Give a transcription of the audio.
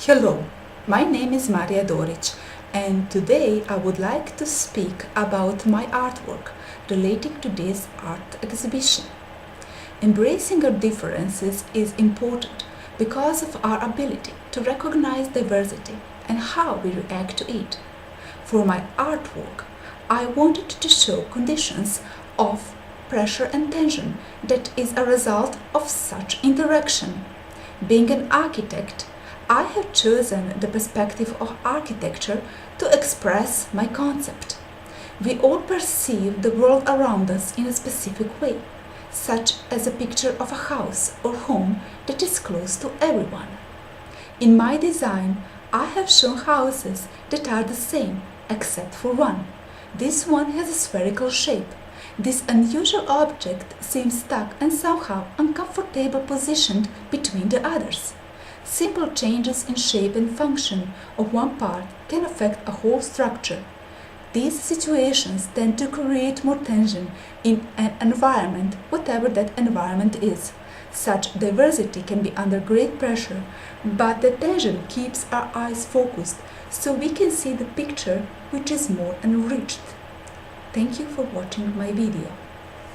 Hello, my name is Marija Dorić, and today I would like to speak about my artwork relating to this art exhibition. Embracing our differences is important because of our ability to recognize diversity and how we react to it. For my artwork, I wanted to show conditions of pressure and tension that is a result of such interaction. Being an architect, I have chosen the perspective of architecture to express my concept. We all perceive the world around us in a specific way, such as a picture of a house or home that is close to everyone. In my design, I have shown houses that are the same, except for one. This one has a spherical shape. This unusual object seems stuck and somehow uncomfortable positioned between the others. Simple changes in shape and function of one part can affect a whole structure. These situations tend to create more tension in an environment, whatever that environment is. Such diversity can be under great pressure, but the tension keeps our eyes focused so we can see the picture which is more enriched. Thank you for watching my video.